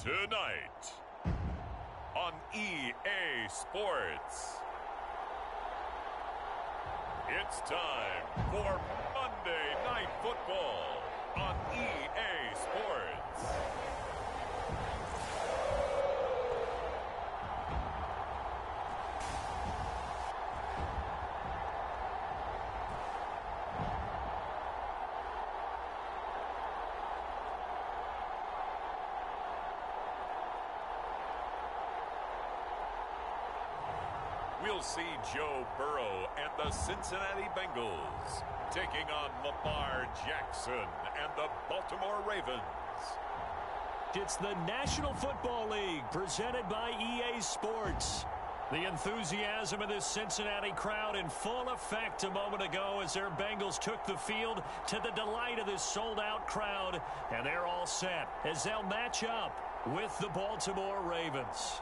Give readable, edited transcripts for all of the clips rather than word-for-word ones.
Tonight on EA Sports, it's time for Monday Night Football on EA Sports. We'll see Joe Burrow and the Cincinnati Bengals taking on Lamar Jackson and the Baltimore Ravens. It's the National Football League presented by EA Sports. The enthusiasm of this Cincinnati crowd in full effect a moment ago as their Bengals took the field to the delight of this sold-out crowd. And they're all set as they'll match up with the Baltimore Ravens.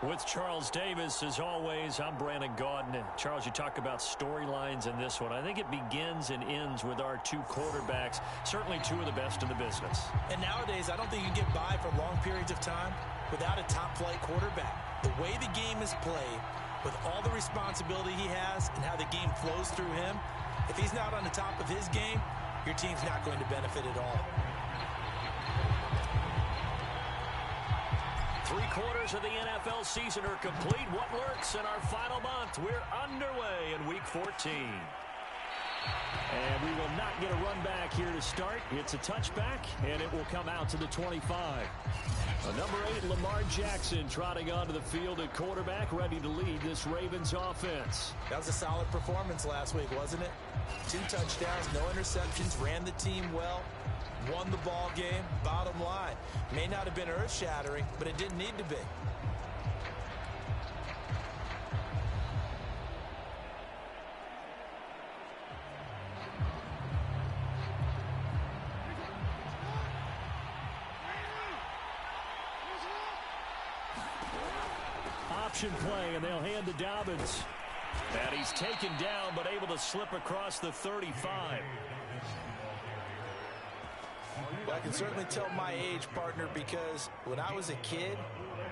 With Charles Davis, as always, I'm Brandon Gaudin. Charles, you talk about storylines in this one. I think it begins and ends with our two quarterbacks, certainly two of the best in the business. And nowadays, I don't think you can get by for long periods of time without a top-flight quarterback. The way the game is played, with all the responsibility he has and how the game flows through him, if he's not on the top of his game, your team's not going to benefit at all. 3/4 of the NFL season are complete. What lurks in our final month? We're underway in Week 14. And we will not get a run back here to start. It's a touchback, and it will come out to the 25. Number 8, Lamar Jackson, trotting onto the field at quarterback, ready to lead this Ravens offense. That was a solid performance last week, wasn't it? 2 touchdowns, no interceptions, ran the team well. Won the ball game. Bottom line, may not have been earth-shattering, but it didn't need to be. Option play, and they'll hand to Dobbins. And he's taken down, but able to slip across the 35. Well, I can certainly tell my age, partner, because when I was a kid,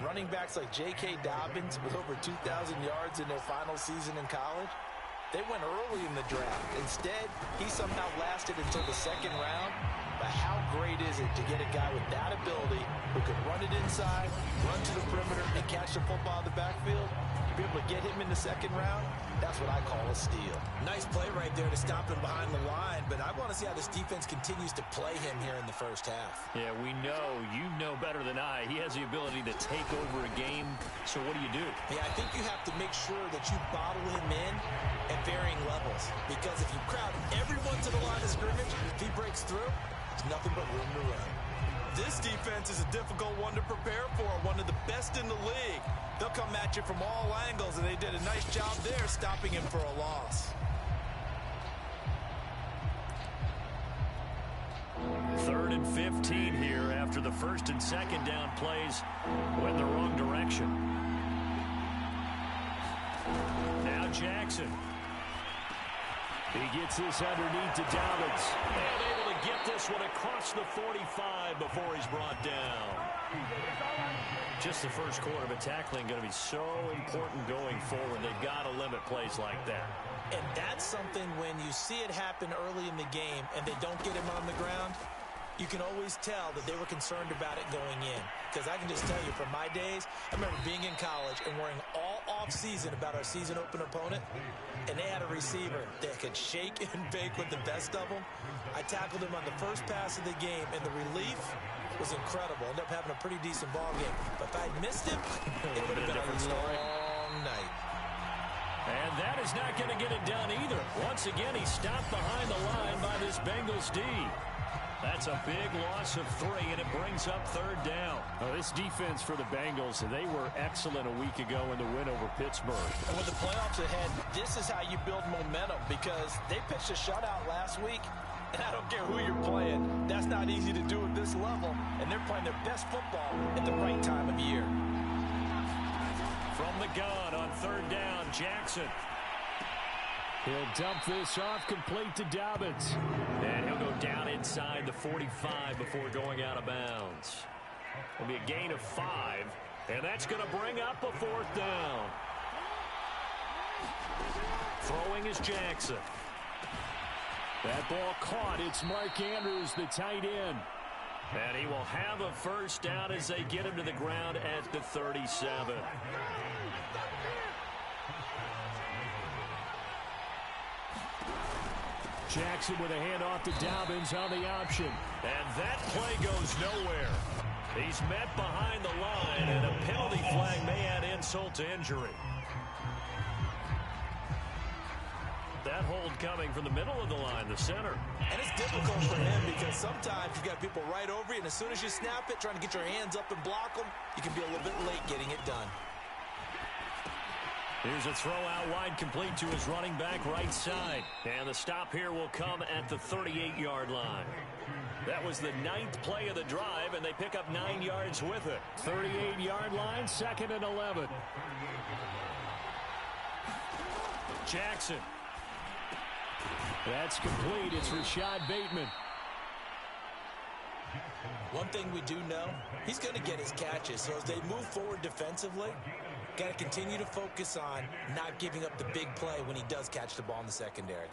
running backs like J.K. Dobbins with over 2,000 yards in their final season in college, they went early in the draft. Instead, he somehow lasted until the second round. But how great is it to get a guy with that ability who can run it inside, run to the perimeter, and catch the football in the backfield? Be able to get him in the second round, that's what I call a steal. Nice play right there to stop him behind the line, but I want to see how this defense continues to play him here in the first half. Yeah, we know, you know better than I, he has the ability to take over a game, so what do you do? Yeah, I think you have to make sure that you bottle him in at varying levels, because if you crowd everyone to the line of scrimmage, if he breaks through, there's nothing but room to run. This defense is a difficult one to prepare for, one of the best in the league. They'll come at you from all angles, and they did a nice job there stopping him for a loss. 3rd and 15 here after the first and second down plays went the wrong direction. Now Jackson. He gets this underneath to Dobbins. And able to get this one across the 45 before he's brought down. Just the first quarter of a tackling going to be so important going forward. They've got to limit plays like that. And that's something when you see it happen early in the game and they don't get him on the ground, you can always tell that they were concerned about it going in. Because I can just tell you, from my days, I remember being in college and worrying all off-season about our season-open opponent, and they had a receiver that could shake and bake with the best of them. I tackled him on the first pass of the game, and the relief was incredible. Ended up having a pretty decent ball game. But if I had missed him, it would have been a long night. And that is not going to get it done either. Once again, he's stopped behind the line by this Bengals D. That's a big loss of 3, and it brings up 3rd down. This defense for the Bengals, they were excellent a week ago in the win over Pittsburgh. And with the playoffs ahead, this is how you build momentum, because they pitched a shutout last week, and I don't care who you're playing. That's not easy to do at this level, and they're playing their best football at the right time of year. From the gun on third down. Jackson. He'll dump this off complete to Dobbins. And he'll go down inside the 45 before going out of bounds. It'll be a gain of 5, and that's going to bring up a fourth down. Throwing is Jackson. That ball caught. It's Mark Andrews, the tight end. And he will have a first down as they get him to the ground at the 37. Jackson with a handoff to Dobbins on the option. And that play goes nowhere. He's met behind the line, and a penalty flag may add insult to injury. That hold coming from the middle of the line, the center. And it's difficult for him because sometimes you've got people right over you, and as soon as you snap it, trying to get your hands up and block them, you can be a little bit late getting it done. Here's a throw out wide complete to his running back right side. And the stop here will come at the 38-yard line. That was the 9th play of the drive, and they pick up 9 yards with it. 38-yard line, 2nd and 11. Jackson. That's complete. It's Rashad Bateman. One thing we do know, he's going to get his catches. So as they move forward defensively, got to continue to focus on not giving up the big play when he does catch the ball in the secondary.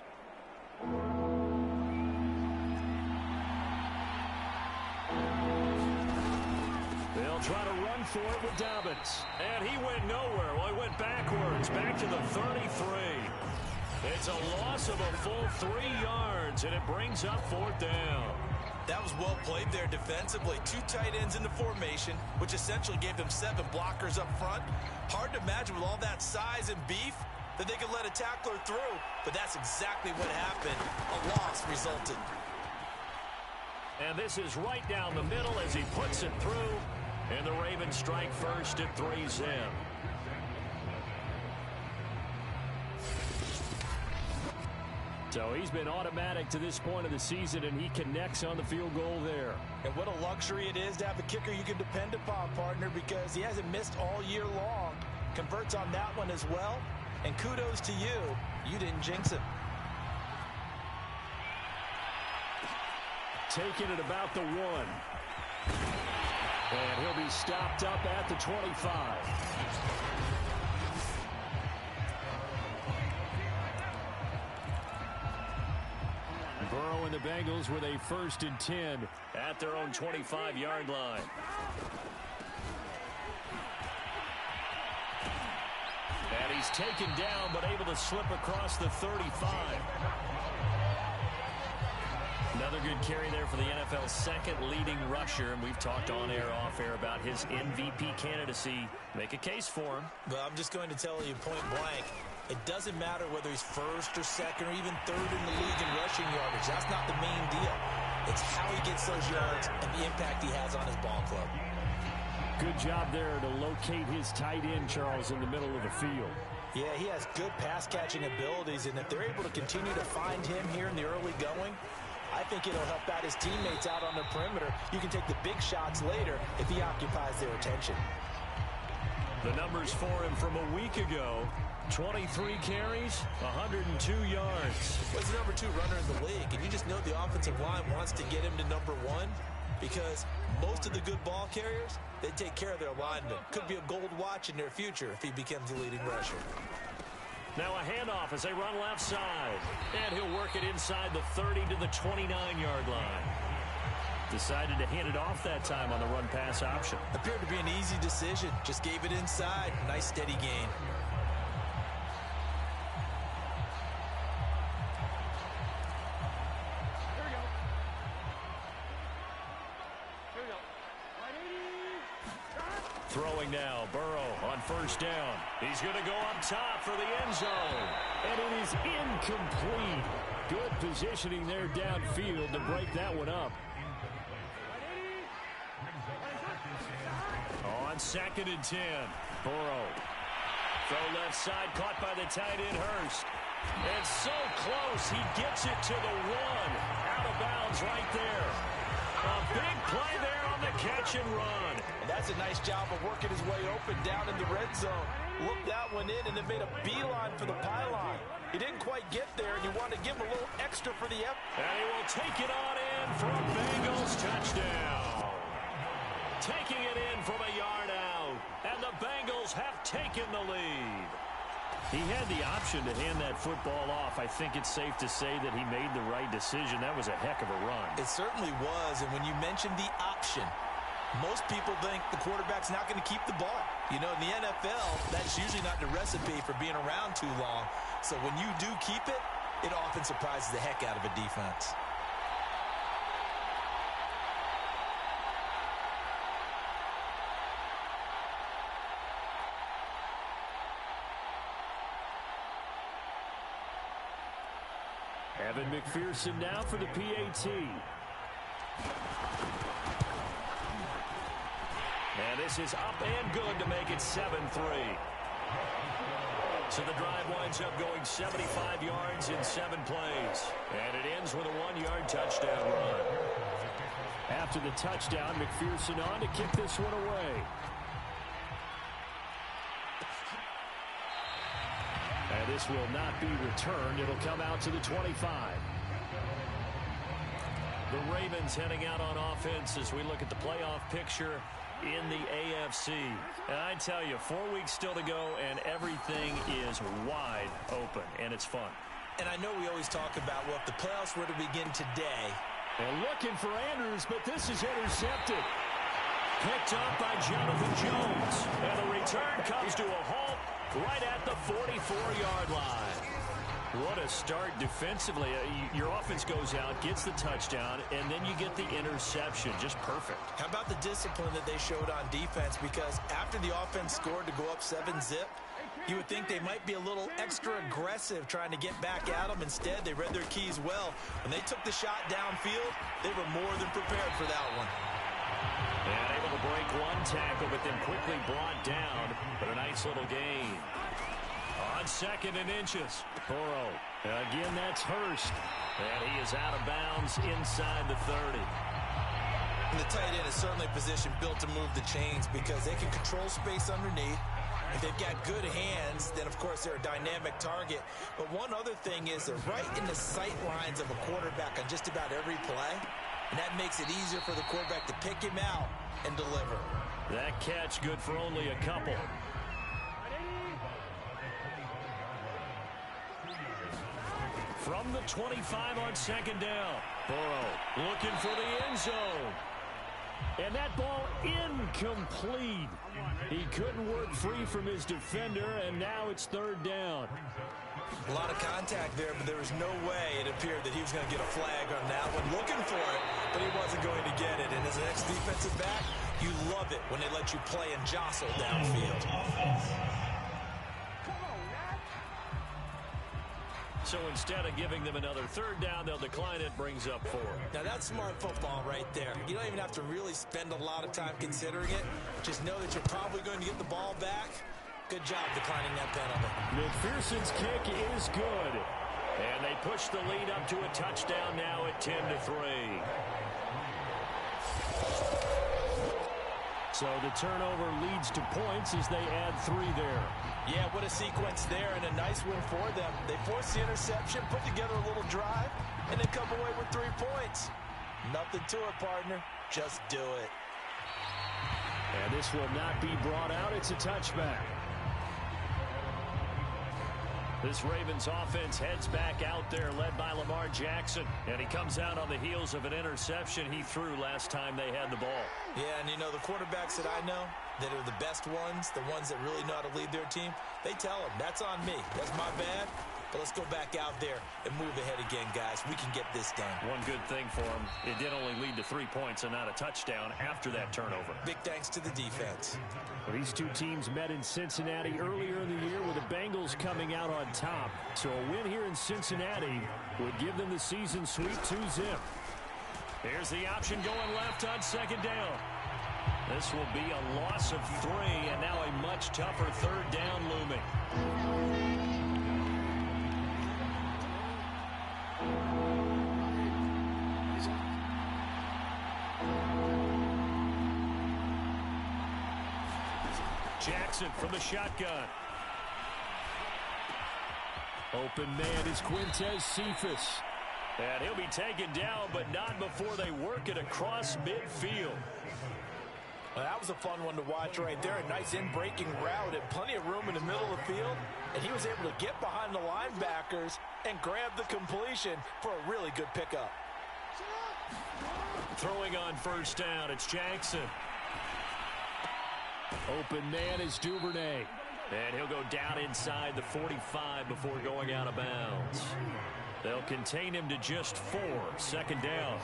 They'll try to run for it with Dobbins. And he went nowhere. Well, he went backwards, back to the 33. It's a loss of a full 3 yards, and it brings up fourth down. That was well played there defensively. 2 tight ends in the formation, which essentially gave them 7 blockers up front. Hard to imagine with all that size and beef that they could let a tackler through, but that's exactly what happened. A loss resulted. And this is right down the middle as he puts it through, and the Ravens strike first at 3-0. So he's been automatic to this point of the season, and he connects on the field goal there. And what a luxury it is to have a kicker you can depend upon, partner, because he hasn't missed all year long. Converts on that one as well. And kudos to you. You didn't jinx him. Taking it about the 1. And he'll be stopped up at the 25. Burrow and the Bengals with a 1st and 10 at their own 25-yard line. And he's taken down, but able to slip across the 35. Another good carry there for the NFL's 2nd leading rusher, and we've talked on air, off air about his MVP candidacy. Make a case for him. Well, I'm just going to tell you point blank. It doesn't matter whether he's 1st or 2nd or even 3rd in the league in rushing yardage. That's not the main deal. It's how he gets those yards and the impact he has on his ball club. Good job there to locate his tight end, Charles, in the middle of the field. Yeah, he has good pass-catching abilities, and if they're able to continue to find him here in the early going, I think it'll help out his teammates out on the perimeter. You can take the big shots later if he occupies their attention. The numbers for him from a week ago: 23 carries, 102 yards. Well, he's the number 2 runner in the league, and you just know the offensive line wants to get him to number 1 because most of the good ball carriers, they take care of their linemen. Could be a gold watch in their future if he becomes the leading rusher. Now a handoff as they run left side. And he'll work it inside the 30 to the 29-yard line. Decided to hand it off that time on the run-pass option. Appeared to be an easy decision. Just gave it inside. Nice steady gain. Throwing now, Burrow on 1st down. He's going to go up top for the end zone. And it is incomplete. Good positioning there downfield to break that one up. On 2nd and 10, Burrow. Throw left side, caught by the tight end, Hurst. And so close, he gets it to the 1. Out of bounds right there. A big play there on the catch and run. And that's a nice job of working his way open down in the red zone. looked that one in and then made a beeline for the pylon. He didn't quite get there, and you want to give him a little extra for the effort. And he will take it on in for a Bengals touchdown. Taking it in from a yard out, and the Bengals have taken the lead. He had the option to hand that football off. I think it's safe to say that he made the right decision. That was a heck of a run. It certainly was, and when you mentioned the option, most people think the quarterback's not going to keep the ball. You know, in the NFL, that's usually not the recipe for being around too long. So when you do keep it, it often surprises the heck out of a defense. Evan McPherson now for the PAT. And this is up and good to make it 7-3. So the drive winds up going 75 yards in 7 plays. And it ends with a 1-yard touchdown run. After the touchdown, McPherson on to kick this one away. And this will not be returned. It'll come out to the 25. The Ravens heading out on offense as we look at the playoff picture in the AFC. And I tell you, 4 weeks still to go, and everything is wide open, and it's fun. And I know we always talk about, well, if the playoffs were to begin today. And looking for Andrews, but this is intercepted. Picked up by Jonathan Jones. And the return comes to a halt right at the 44-yard line. What a start defensively. Your offense goes out, gets the touchdown, and then you get the interception. Just perfect. How about the discipline that they showed on defense? Because after the offense scored to go up 7-zip, you would think they might be a little extra aggressive trying to get back at them. Instead, they read their keys well. When they took the shot downfield, they were more than prepared for that one. And able to break one tackle, but then quickly brought down. But a nice little gain. On 2nd and inches. Burrow. Again, that's Hurst. And he is out of bounds inside the 30. And the tight end is certainly a position built to move the chains because they can control space underneath. If they've got good hands, then, of course, they're a dynamic target. But one other thing is they're right in the sight lines of a quarterback on just about every play. And that makes it easier for the quarterback to pick him out and deliver. That catch good for only a couple. From the 25 on 2nd down. Burrow looking for the end zone. And that ball incomplete. He couldn't work free from his defender, and now it's 3rd down. A lot of contact there, but there was no way it appeared that he was going to get a flag on that one. Looking for it, but he wasn't going to get it. And as an ex-defensive back, you love it when they let you play and jostle downfield. So instead of giving them another 3rd down, they'll decline it, brings up 4. Now that's smart football right there. You don't even have to really spend a lot of time considering it. Just know that you're probably going to get the ball back. Good job declining that penalty. McPherson's kick is good. And they push the lead up to a touchdown now at 10-3. So the turnover leads to points as they add 3 there. Yeah, what a sequence there, and a nice win for them. They forced the interception, put together a little drive, and then come away with 3 points. Nothing to it, partner. Just do it. And this will not be brought out. It's a touchback. This Ravens offense heads back out there, led by Lamar Jackson. And he comes out on the heels of an interception he threw last time they had the ball. Yeah, and you know, the quarterbacks that I know that are the best ones, the ones that really know how to lead their team, they tell them, that's on me. That's my bad. But let's go back out there and move ahead again, guys. We can get this done. One good thing for him, it did only lead to 3 points and not a touchdown after that turnover. Big thanks to the defense. Well, these two teams met in Cincinnati earlier in the year with the Bengals coming out on top. So a win here in Cincinnati would give them the season sweep 2-zip. Here's the option going left on 2nd down. This will be a loss of 3 and now a much tougher 3rd down looming. Jackson from the shotgun. Open man is Quintez Cephas. And he'll be taken down, but not before they work it across midfield. Well, that was a fun one to watch right there. A nice in-breaking route and plenty of room in the middle of the field. And he was able to get behind the linebackers and grab the completion for a really good pickup. Throwing on first down, it's Jackson. Open man is Duvernay. And he'll go down inside the 45 before going out of bounds. They'll contain him to just 4. Second down.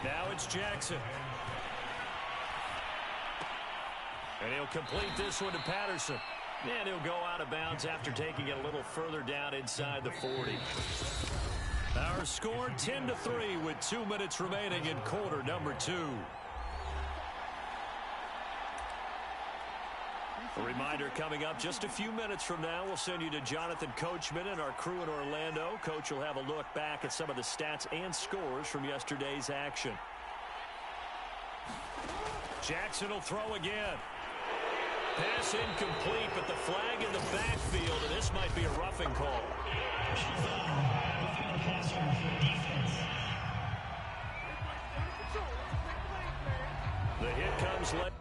Now it's Jackson. And he'll complete this one to Patterson. And he'll go out of bounds after taking it a little further down inside the 40. Our score 10-3 with 2 minutes remaining in quarter number 2. A reminder coming up just a few minutes from now. We'll send you to Jonathan Coachman and our crew in Orlando. Coach will have a look back at some of the stats and scores from yesterday's action. Jackson will throw again. Pass incomplete, but the flag in the backfield, and this might be a roughing call. The hit comes late.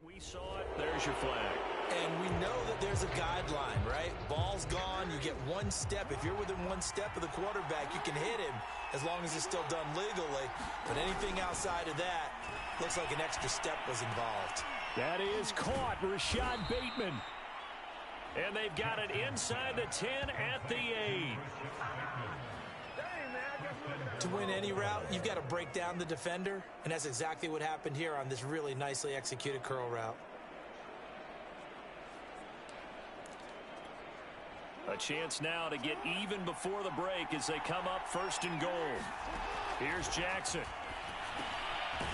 We saw it. There's your flag. And we know that there's a guideline, right? Ball's gone. You get one step. If you're within one step of the quarterback, you can hit him as long as it's still done legally. But anything outside of that, looks like an extra step was involved. That is caught. Rashad Bateman. And they've got it inside the 10 at the 8. To win any route, you've got to break down the defender, and that's exactly what happened here on this really nicely executed curl route. A chance now to get even before the break as they come up first and goal. Here's Jackson.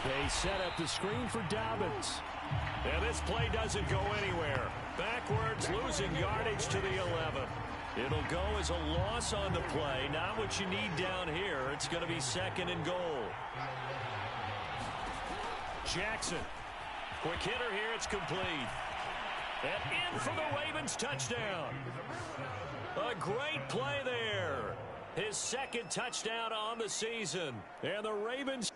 They set up the screen for Dobbins. And this play doesn't go anywhere. Backwards, losing yardage to the 11. It'll go as a loss on the play. Not what you need down here. It's going to be second and goal. Jackson. Quick hitter here. It's complete. And in for the Ravens touchdown. A great play there. His second touchdown on the season. And the Ravens...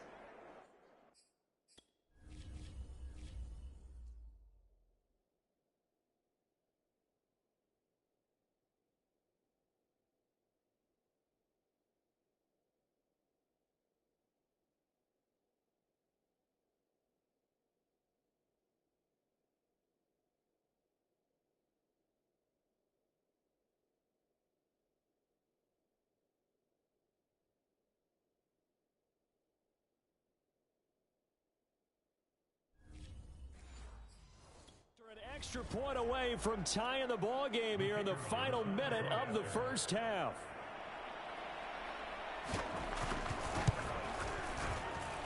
An extra point away from tying the ball game here in the final minute of the first half.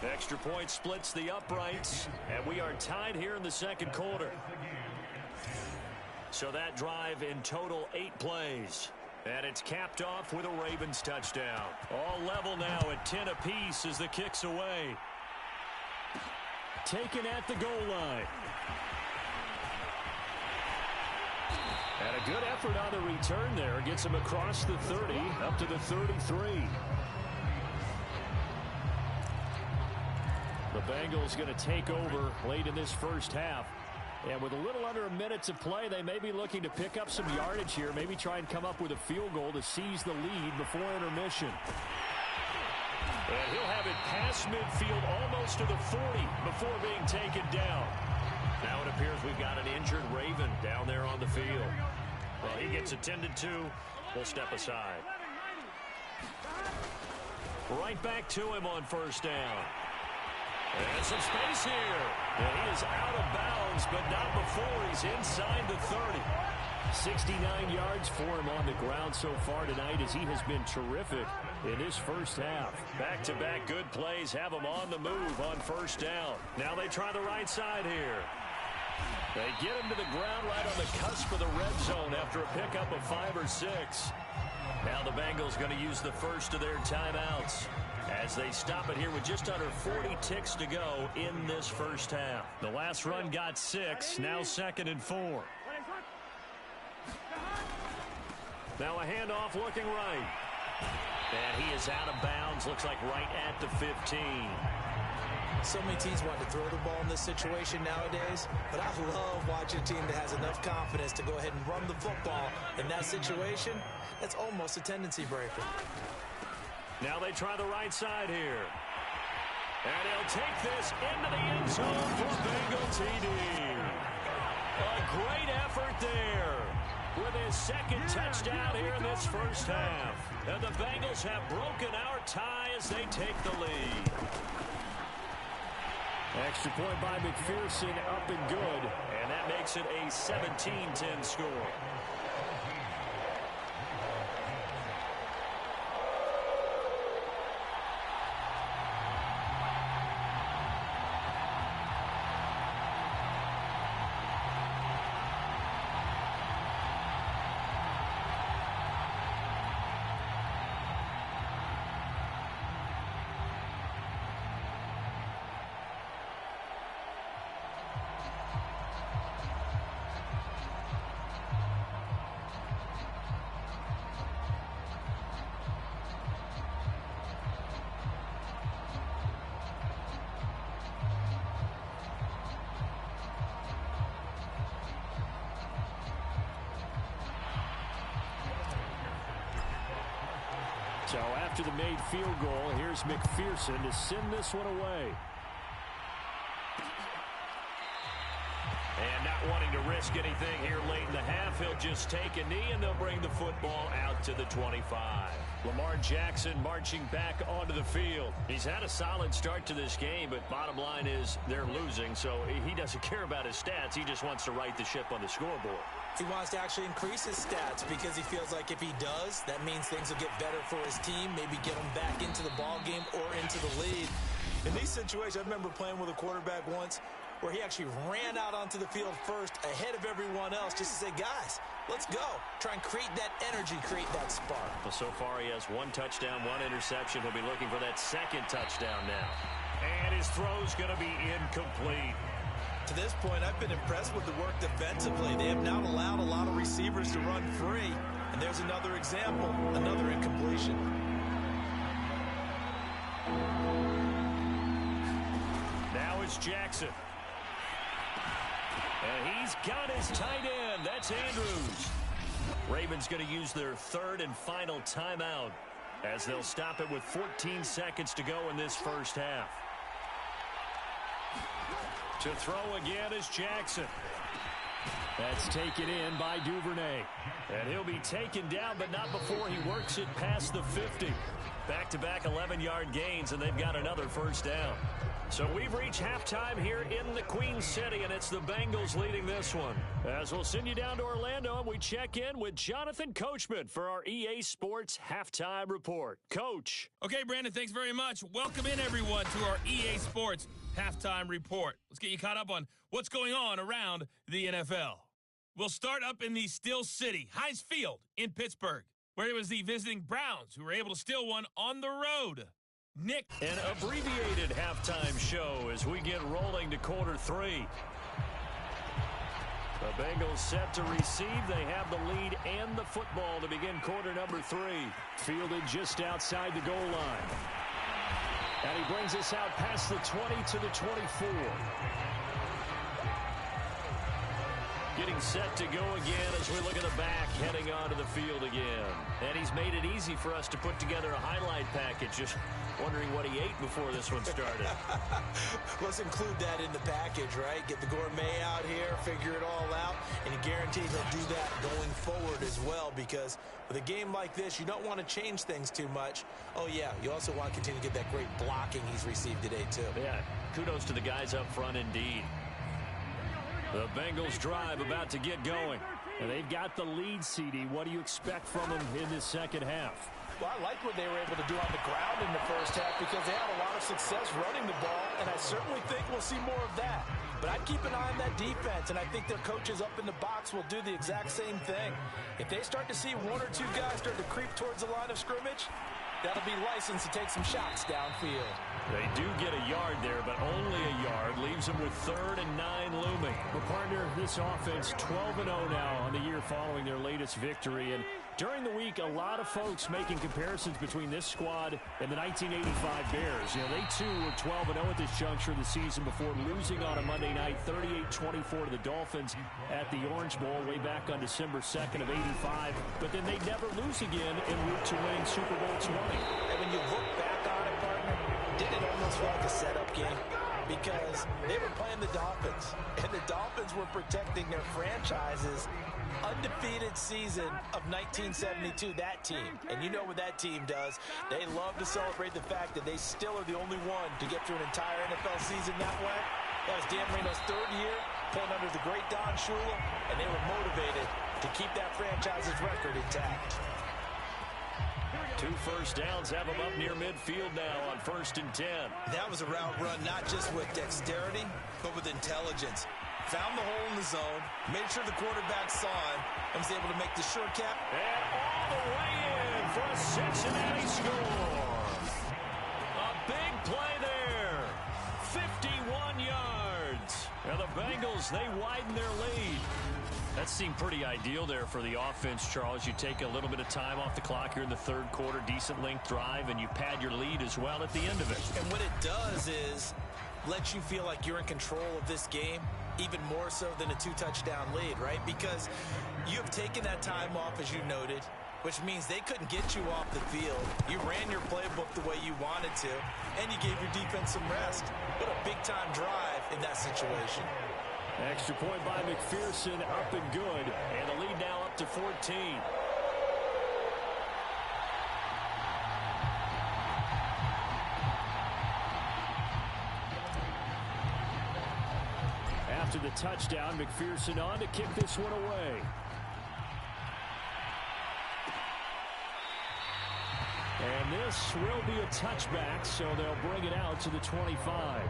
Extra point splits the uprights, and we are tied here in the second quarter. So that drive in total 8 plays. And it's capped off with a Ravens touchdown. All level now at 10 apiece as the kick's away. Taken at the goal line. And a good effort on the return there. Gets him across the 30, up to the 33. The Bengals going to take over late in this first half. And with a little under a minute to play, they may be looking to pick up some yardage here. Maybe try and come up with a field goal to seize the lead before intermission. And he'll have it past midfield almost to the 40 before being taken down. Now it appears we've got an injured Raven down there on the field. Well, he gets attended to. We'll step aside. Right back to him on first down. And some space here. And he is out of bounds, but not before he's inside the 30. 69 yards for him on the ground so far tonight as he has been terrific in his first half. Back-to-back good plays have him on the move on first down. Now they try the right side here. They get him to the ground right on the cusp of the red zone after a pickup of 5 or 6. Now the Bengals going to use the first of their timeouts as they stop it here with just under 40 ticks to go in this first half. The last run got 6, now 2nd and 4. Now a handoff looking right. And he is out of bounds, looks like right at the 15. So many teams want to throw the ball in this situation nowadays, but I love watching a team that has enough confidence to go ahead and run the football in that situation. That's almost a tendency breaker. Now they try the right side here. And he'll take this into the end zone for Bengal TD. A great effort there with his second touchdown here in this first half. And the Bengals have broken our tie as they take the lead. Extra point by McPherson, up and good. And that makes it a 17-10 score. So after the made field goal, here's McPherson to send this one away. And not wanting to risk anything here late in the half, he'll just take a knee and they'll bring the football out to the 25. Lamar Jackson marching back onto the field. He's had a solid start to this game, but bottom line is they're losing, so he doesn't care about his stats. He just wants to right the ship on the scoreboard. He wants to actually increase his stats because he feels like if he does, that means things will get better for his team, maybe get him back into the ball game or into the lead. In these situations, I remember playing with a quarterback once where he actually ran out onto the field first ahead of everyone else just to say, guys, let's go. Try and create that energy, create that spark. Well, so far he has 1 touchdown, 1 interception. He'll be looking for that second touchdown now. And his throw's going to be incomplete. To this point, I've been impressed with the work defensively. They have not allowed a lot of receivers to run free. And there's another example, another incompletion. Now it's Jackson. And he's got his tight end. That's Andrews. Ravens going to use their 3rd and final timeout as they'll stop it with 14 seconds to go in this first half. To throw again is Jackson. That's taken in by Duvernay. And he'll be taken down, but not before he works it past the 50. Back-to-back 11-yard gains, and they've got another first down. So we've reached halftime here in the Queen City, and it's the Bengals leading this one. As we'll send you down to Orlando, and we check in with Jonathan Coachman for our EA Sports Halftime Report. Coach. Okay, Brandon, thanks very much. Welcome in, everyone, to our EA Sports Halftime Report. Let's get you caught up on what's going on around the NFL. We'll start up in the Steel City, Heinz Field in Pittsburgh, where it was the visiting Browns who were able to steal one on the road. Nick. An abbreviated halftime show as we get rolling to quarter 3. The Bengals set to receive. They have the lead and the football to begin quarter number 3. Fielded just outside the goal line. And he brings us out past the 20 to the 24. Getting set to go again as we look at the back, heading onto the field again. And he's made it easy for us to put together a highlight package. Just wondering what he ate before this one started. Let's include that in the package, right? Get the gourmet out here, figure it all out, and you guarantee he'll do that going forward as well, because with a game like this, you don't want to change things too much. Oh, yeah, you also want to continue to get that great blocking he's received today, too. Yeah, kudos to the guys up front indeed. The Bengals drive about to get going. And they've got the lead, CD. What do you expect from them in this second half? Well, I like what they were able to do on the ground in the first half because they had a lot of success running the ball, and I certainly think we'll see more of that. But I'd keep an eye on that defense, and I think their coaches up in the box will do the exact same thing. If they start to see one or two guys start to creep towards the line of scrimmage, that'll be licensed to take some shots downfield. They do get a yard there, but only a yard. Leaves them with 3rd and 9 looming. Well, partner, this offense 12-0 now on the year following their latest victory. And during the week, a lot of folks making comparisons between this squad and the 1985 Bears. You know, they too were 12-0 at this juncture of the season before losing on a Monday night 38-24 to the Dolphins at the Orange Bowl way back on December 2nd of 85. But then they never lose again en route to winning Super Bowl 20. And when you look back on it, partner, didn't it almost feel like a setup game? Because they were playing the Dolphins, and the Dolphins were protecting their franchise's undefeated season of 1972, that team. And you know what that team does. They love to celebrate the fact that they still are the only one to get through an entire NFL season that way. That was Dan Marino's 3rd year, playing under the great Don Shula, and they were motivated to keep that franchise's record intact. 2 first downs have them up near midfield now on 1st and 10. That was a route run not just with dexterity, but with intelligence. Found the hole in the zone, made sure the quarterback saw him, and was able to make the short cap. And all the way in for a Cincinnati score. A big play there. 51 yards. And the Bengals, they widen their lead. That seemed pretty ideal there for the offense, Charles. You take a little bit of time off the clock here in the 3rd quarter, decent length drive, and you pad your lead as well at the end of it. And what it does is let you feel like you're in control of this game, even more so than a 2-touchdown lead, right? Because you have taken that time off, as you noted, which means they couldn't get you off the field. You ran your playbook the way you wanted to, and you gave your defense some rest. What a big-time drive in that situation. Extra point by McPherson, up and good. And the lead now up to 14. After the touchdown, McPherson on to kick this one away. And this will be a touchback, so they'll bring it out to the 25.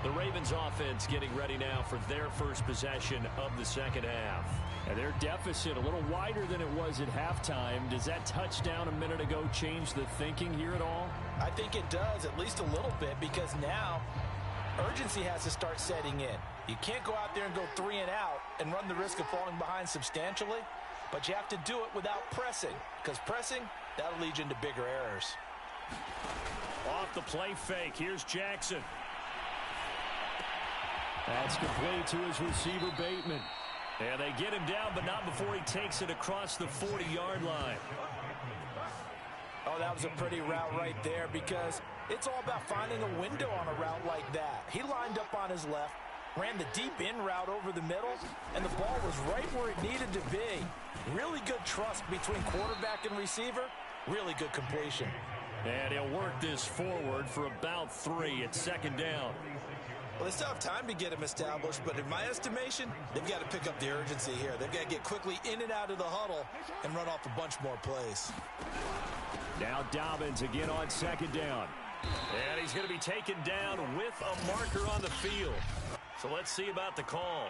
The Ravens offense getting ready now for their first possession of the 2nd half. And their deficit a little wider than it was at halftime. Does that touchdown a minute ago change the thinking here at all? I think it does, at least a little bit, because now urgency has to start setting in. You can't go out there and go 3 and out and run the risk of falling behind substantially, but you have to do it without pressing, because pressing, that'll lead you into bigger errors. Off the play fake, here's Jackson. That's complete to his receiver, Bateman. And they get him down, but not before he takes it across the 40-yard line. Oh, that was a pretty route right there, because it's all about finding a window on a route like that. He lined up on his left, ran the deep in route over the middle, and the ball was right where it needed to be. Really good trust between quarterback and receiver. Really good completion. And he'll work this forward for about 3 at 2nd down. Well, they still have time to get him established, but in my estimation, they've got to pick up the urgency here. They've got to get quickly in and out of the huddle and run off a bunch more plays. Now Dobbins again on 2nd down. And he's going to be taken down with a marker on the field. So let's see about the call.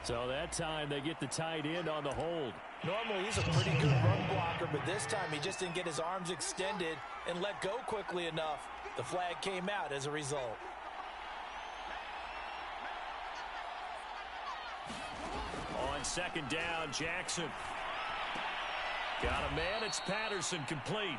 So that time they get the tight end on the hold. Normally he's a pretty good run blocker, but this time he just didn't get his arms extended and let go quickly enough. The flag came out as a result. On 2nd down, Jackson. Got a man, it's Patterson, complete.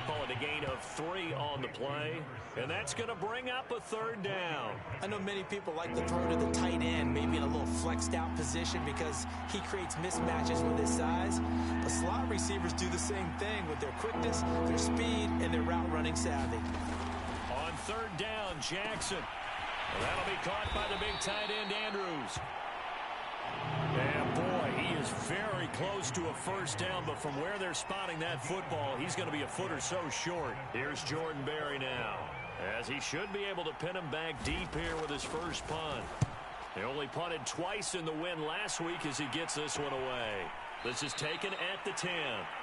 Call it a gain of 3 on the play, and that's going to bring up a 3rd down. I know many people like to throw to the tight end, maybe in a little flexed out position because he creates mismatches with his size. But slot receivers do the same thing with their quickness, their speed, and their route running savvy. On 3rd down, Jackson. Well, that'll be caught by the big tight end, Andrews. And boy, he is very close to a 1st down, but from where they're spotting that football, he's going to be a foot or so short. Here's Jordan Berry now, as he should be able to pin him back deep here with his first punt. They only punted twice in the win last week as he gets this one away. This is taken at the 10.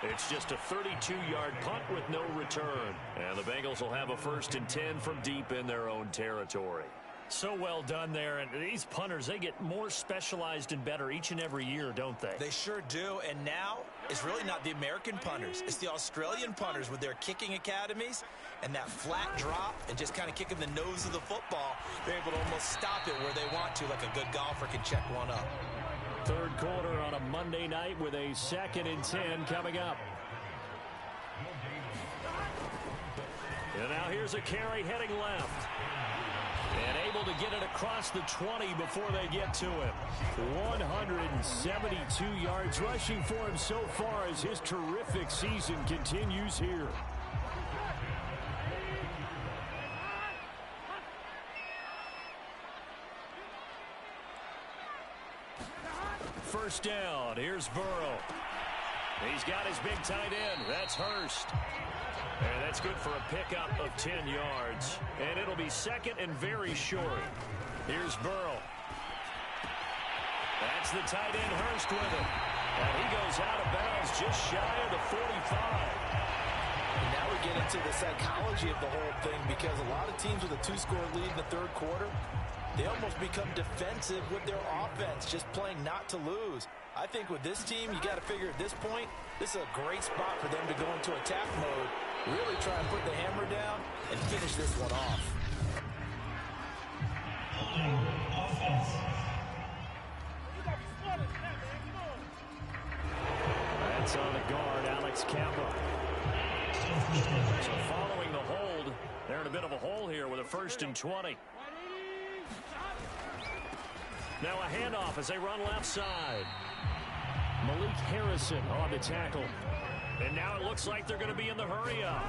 It's just a 32-yard punt with no return. And the Bengals will have a 1st and 10 from deep in their own territory. So well done there. And these punters, they get more specialized and better each and every year, don't they? They sure do. And now it's really not the American punters. It's the Australian punters with their kicking academies and that flat drop and just kind of kicking the nose of the football. They're able to almost stop it where they want to, like a good golfer can check one up. Third quarter on a Monday night with a 2nd and 10 coming up. And now here's a carry heading left. And able to get it across the 20 before they get to him. 172 yards rushing for him so far as his terrific season continues here. First down. Here's Burrow. He's got his big tight end. That's Hurst. And that's good for a pickup of 10 yards. And it'll be 2nd and very short. Here's Burrow. That's the tight end Hurst with him. And he goes out of bounds just shy of the 45. And now we get into the psychology of the whole thing, because a lot of teams with a 2-score lead in the third quarter, they almost become defensive with their offense, just playing not to lose. I think with this team, you got to figure at this point, this is a great spot for them to go into attack mode, really try and put the hammer down and finish this one off. That's on the guard, Alex Kappa. So following the hold, they're in a bit of a hole here with a 1st and 20. Now a handoff as they run left side. Malik Harrison on the tackle. And now it looks like they're going to be in the hurry-up.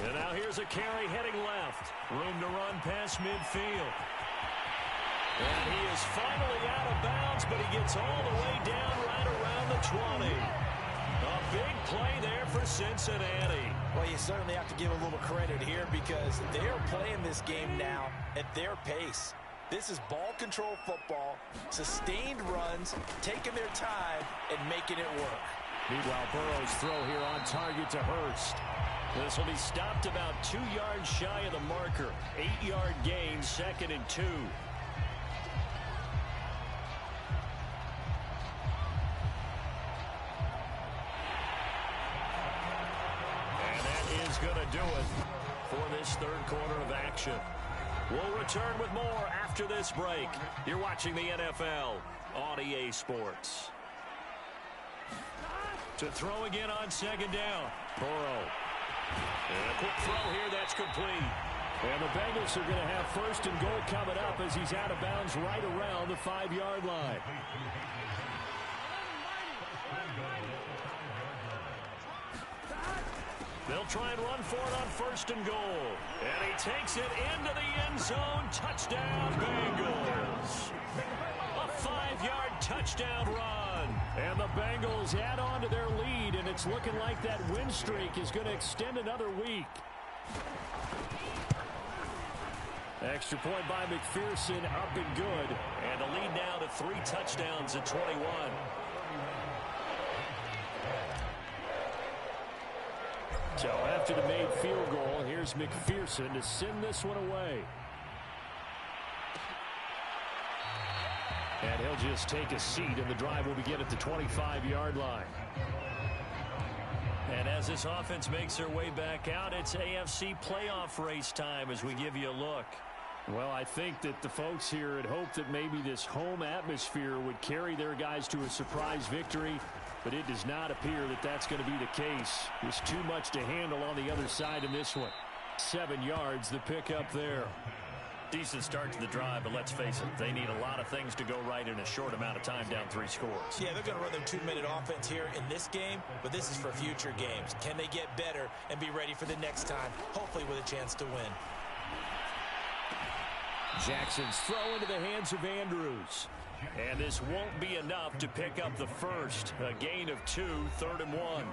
And now here's a carry heading left. Room to run past midfield. And he is finally out of bounds, but he gets all the way down right around the 20. A big play there for Cincinnati. Well, you certainly have to give a little credit here, because they are playing this game now at their pace. This is ball control football, sustained runs, taking their time, and making it work. Meanwhile, Burrow's throw here on target to Hurst. This will be stopped about 2 yards shy of the marker. 8-yard gain, 2nd and 2. And that is going to do it for this third quarter of action. We'll return with more after this break. You're watching the NFL on EA Sports. To throw again on 2nd down. Burrow. And a quick throw here, that's complete. And the Bengals are going to have 1st and goal coming up as he's out of bounds right around the 5-yard line. They'll try and run for it on 1st and goal. And he takes it into the end zone. Touchdown, Bengals. A 5-yard touchdown run. And the Bengals add on to their lead, and it's looking like that win streak is going to extend another week. Extra point by McPherson, up and good. And the lead now to 3 touchdowns at 21. So after the made field goal, here's McPherson to send this one away. And he'll just take a seat, and the drive will begin at the 25-yard line. And as this offense makes their way back out, it's AFC playoff race time as we give you a look. Well, I think that the folks here had hoped that maybe this home atmosphere would carry their guys to a surprise victory, but it does not appear that that's going to be the case. There's too much to handle on the other side in this one. 7 yards, the pickup there. Decent start to the drive, but let's face it, they need a lot of things to go right in a short amount of time, down 3 scores. Yeah, they're going to run their 2-minute offense here in this game, but this is for future games. Can they get better and be ready for the next time, hopefully with a chance to win? Jackson's throw into the hands of Andrews. And this won't be enough to pick up the first. A gain of 2, 3rd and 1.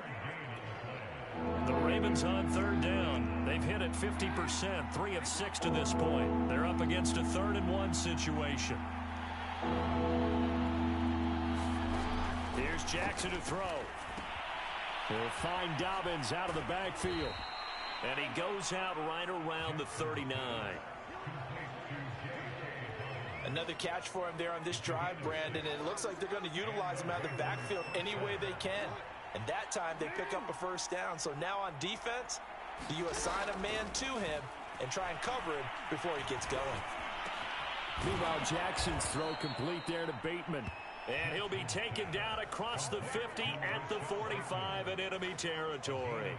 The Ravens on 3rd down. They've hit it 50%, 3 of 6 to this point. They're up against a 3rd and 1 situation. Here's Jackson to throw. He'll find Dobbins out of the backfield. And he goes out right around the 39. Another catch for him there on this drive, Brandon, and it looks like they're going to utilize him out of the backfield any way they can. And that time they pick up a first down. So now on defense, do you assign a man to him and try and cover him before he gets going? Meanwhile, Jackson's throw complete there to Bateman. And he'll be taken down across the 50 at the 45 in enemy territory.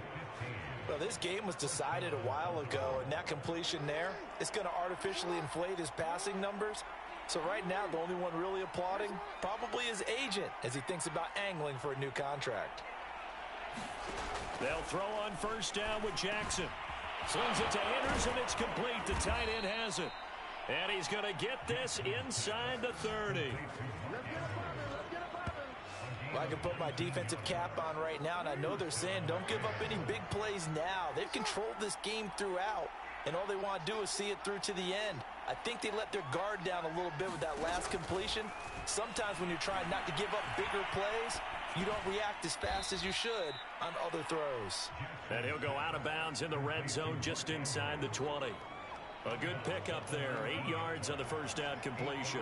Well, this game was decided a while ago, and that completion there is going to artificially inflate his passing numbers. So right now, the only one really applauding probably his agent as he thinks about angling for a new contract. They'll throw on first down with Jackson. Slings it to Anders, and it's complete. The tight end has it. And he's going to get this inside the 30. Well, I can put my defensive cap on right now, and I know they're saying don't give up any big plays now. They've controlled this game throughout, and all they want to do is see it through to the end. I think they let their guard down a little bit with that last completion. Sometimes when you're trying not to give up bigger plays, you don't react as fast as you should on other throws. And he'll go out of bounds in the red zone just inside the 20. A good pickup there, 8 yards on the first down completion.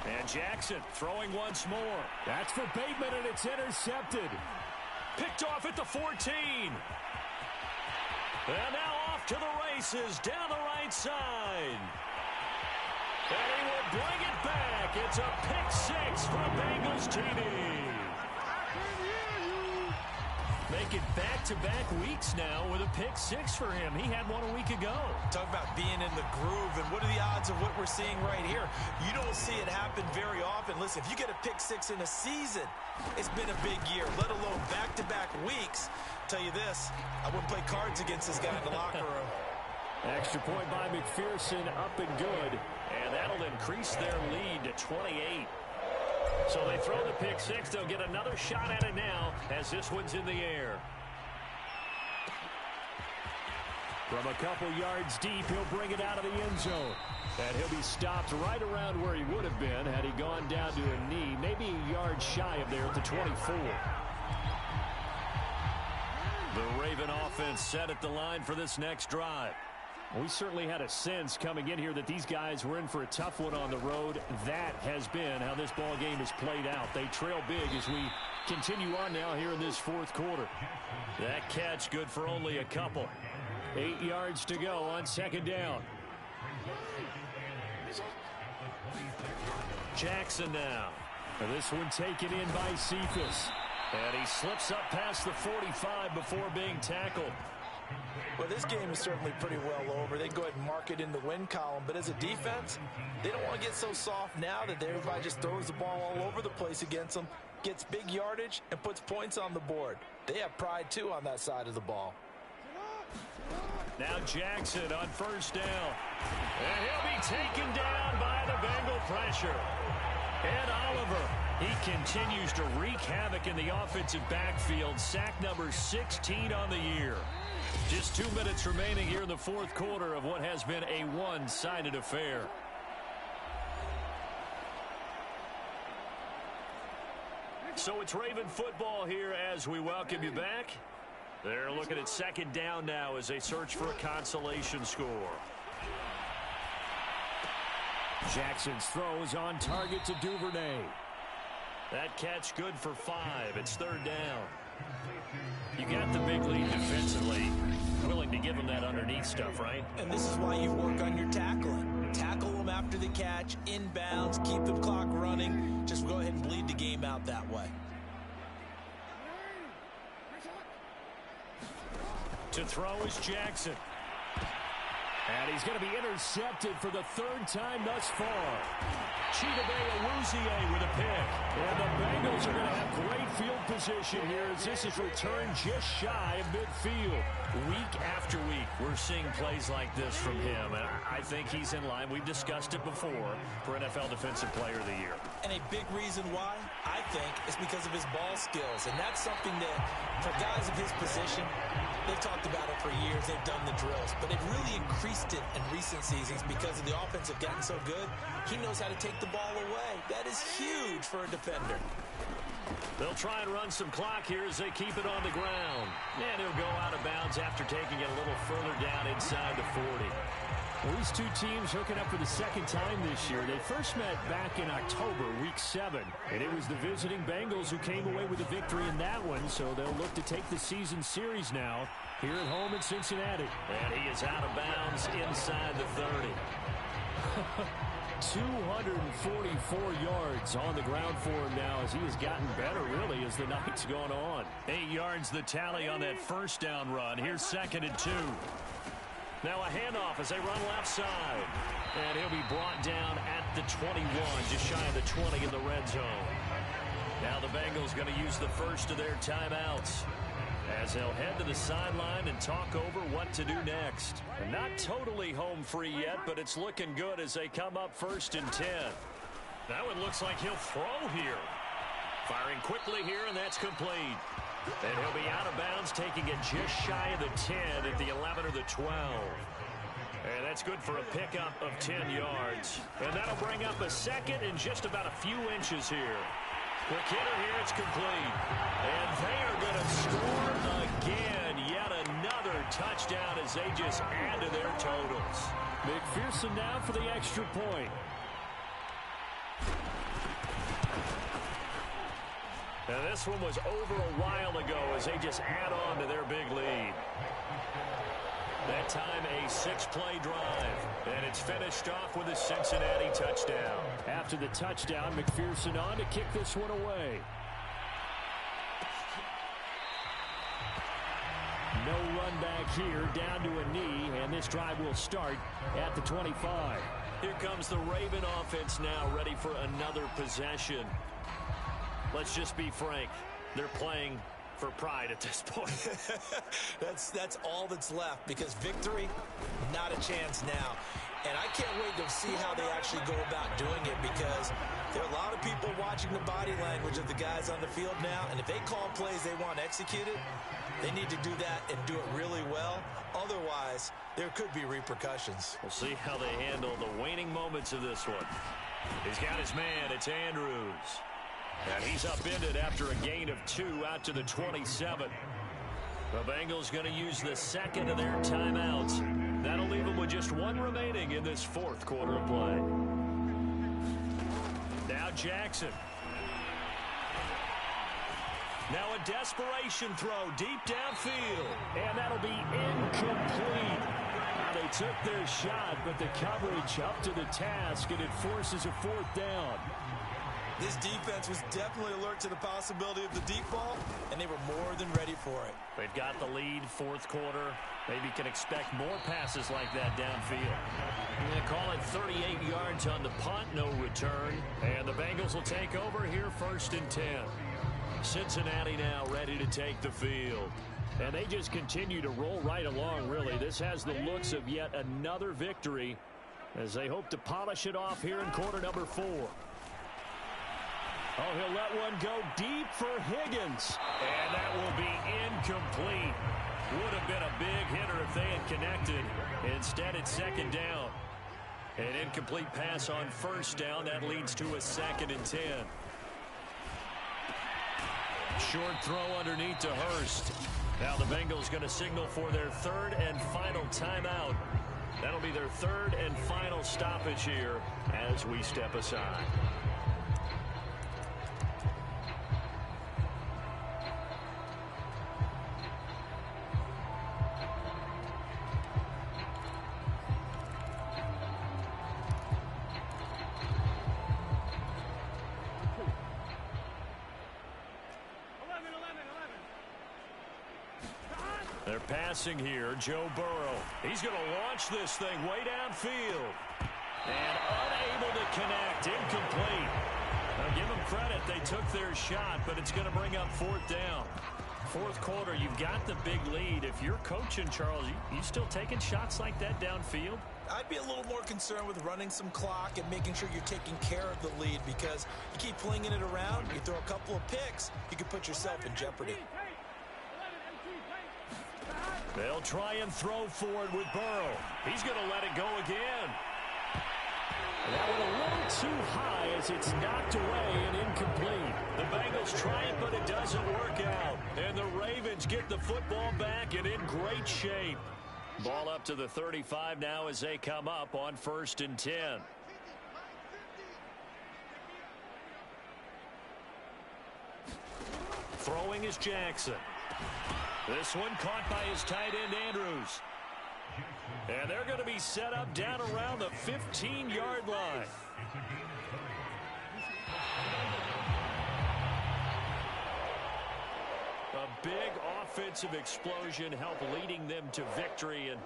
And Jackson throwing once more. That's for Bateman, and it's intercepted. Picked off at the 14. And now off to the races down the right side. And he will bring it back. It's a pick six for Bengals TD. Making back-to-back weeks now with a pick six for him. He had one a week ago. Talk about being in the groove, and what are the odds of what we're seeing right here? You don't see it happen very often. Listen, if you get a pick six in a season, it's been a big year, let alone back-to-back weeks. Tell you this, I wouldn't play cards against this guy in the locker room. Extra point by McPherson, up and good. And that'll increase their lead to 28. So they throw the pick six. They'll get another shot at it now as this one's in the air. From a couple yards deep, he'll bring it out of the end zone. And he'll be stopped right around where he would have been had he gone down to a knee, maybe a yard shy of there at the 24. The Raven offense set at the line for this next drive. We certainly had a sense coming in here that these guys were in for a tough one on the road. That has been how this ball game has played out. They trail big as we continue on now here in this fourth quarter. That catch good for only a couple. 8 yards to go on second down. Jackson now. And this one taken in by Cephas. And he slips up past the 45 before being tackled. Well, this game is certainly pretty well over. They go ahead and mark it in the win column. But as a defense, they don't want to get so soft now that everybody just throws the ball all over the place against them, gets big yardage, and puts points on the board. They have pride, too, on that side of the ball. Now Jackson on first down. And he'll be taken down by the Bengal pressure. Ed Oliver, he continues to wreak havoc in the offensive backfield. Sack number 16 on the year. Just 2 minutes remaining here in the fourth quarter of what has been a one-sided affair. So it's Raven football here as we welcome you back. They're looking at second down now as they search for a consolation score. Jackson's throw is on target to Duvernay. That catch good for 5. It's third down. You got the big lead defensively. Willing to give him that underneath stuff, right? And this is why you work on your tackling. Tackle them after the catch, inbounds, keep the clock running. Just go ahead and bleed the game out that way. To throw is Jackson. And he's going to be intercepted for the third time thus far. Chidobe with a pick. And the Bengals are going to have great field position here as this is returned just shy of midfield. Week after week, we're seeing plays like this from him. And I think he's in line. We've discussed it before for NFL Defensive Player of the Year. And a big reason why, I think, is because of his ball skills. And that's something that, for guys of his position, they've talked about it for years. They've done the drills. But they've really increased it in recent seasons because of the offense have gotten so good. He knows how to take the ball away. That is huge for a defender. They'll try and run some clock here as they keep it on the ground. And he'll go out of bounds after taking it a little further down inside the 40. Well, these two teams hooking up for the second time this year. They first met back in October, Week 7. And it was the visiting Bengals who came away with a victory in that one. So they'll look to take the season series now here at home in Cincinnati. And he is out of bounds inside the 30. 244 yards on the ground for him now as he has gotten better, really, as the night's gone on. 8 yards the tally on that first down run. Here's 2nd and 2. Now a handoff as they run left side. And he'll be brought down at the 21, just shy of the 20 in the red zone. Now the Bengals going to use the first of their timeouts as they'll head to the sideline and talk over what to do next. And not totally home free yet, but it's looking good as they come up 1st and 10. That one looks like he'll throw here. Firing quickly here, and that's complete. And he'll be out of bounds, taking it just shy of the 10 at the 11 or the 12. And that's good for a pickup of 10 yards. And that'll bring up a second and just about a few inches here. Quick hitter here, it's complete. And they are going to score again. Yet another touchdown as they just add to their totals. McPherson now for the extra point. Now this one was over a while ago as they just add on to their big lead. That time a 6-play drive. And it's finished off with a Cincinnati touchdown. After the touchdown, McPherson on to kick this one away. No run back here, down to a knee, and this drive will start at the 25. Here comes the Raven offense now, ready for another possession. Let's just be frank. They're playing for pride at this point. That's all that's left, because victory, not a chance now. And I can't wait to see how they actually go about doing it, because there are a lot of people watching the body language of the guys on the field now, and if they call plays they want executed, they need to do that and do it really well. Otherwise, there could be repercussions. We'll see how they handle the waning moments of this one. He's got his man. It's Andrews. And he's upended after a gain of 2 out to the 27. The Bengals going to use the second of their timeouts. That'll leave them with just 1 remaining in this 4th quarter of play. Now Jackson. Now a desperation throw deep downfield. And that'll be incomplete. They took their shot, but the coverage up to the task, and it forces a 4th down. This defense was definitely alert to the possibility of the deep ball, and they were more than ready for it. They've got the lead, 4th quarter. Maybe can expect more passes like that downfield. I'm going to call it 38 yards on the punt, no return. And the Bengals will take over here 1st and 10. Cincinnati now ready to take the field. And they just continue to roll right along, really. This has the looks of yet another victory as they hope to polish it off here in quarter number 4. Oh, he'll let one go deep for Higgins. And that will be incomplete. Would have been a big hitter if they had connected. Instead, it's 2nd down. An incomplete pass on 1st down. That leads to a 2nd and 10. Short throw underneath to Hurst. Now the Bengals going to signal for their 3rd and final timeout. That'll be their 3rd and final stoppage here as we step aside. They're passing here. Joe Burrow. He's going to launch this thing way downfield. And unable to connect. Incomplete. Now give them credit. They took their shot, but it's going to bring up fourth down. Fourth quarter, you've got the big lead. If you're coaching, Charles, you still taking shots like that downfield? I'd be a little more concerned with running some clock and making sure you're taking care of the lead, because you keep flinging it around, you throw a couple of picks, you can put yourself in jeopardy. They'll try and throw forward with Burrow. He's going to let it go again. That one a little too high as it's knocked away and incomplete. The Bengals try it, but it doesn't work out. And the Ravens get the football back and in great shape. Ball up to the 35 now as they come up on 1st and 10. Throwing is Jackson. This one caught by his tight end, Andrews. And they're going to be set up down around the 15-yard line. A big offensive explosion helped leading them to victory. And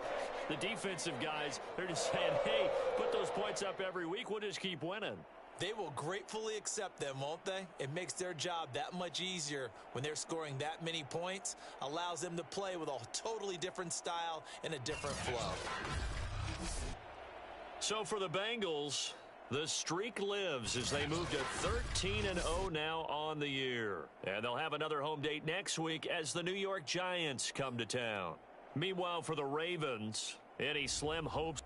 the defensive guys, they're just saying, hey, put those points up every week. We'll just keep winning. They will gratefully accept them, won't they? It makes their job that much easier when they're scoring that many points. Allows them to play with a totally different style and a different flow. So for the Bengals, the streak lives as they move to 13-0 now on the year. And they'll have another home date next week as the New York Giants come to town. Meanwhile, for the Ravens, any slim hopes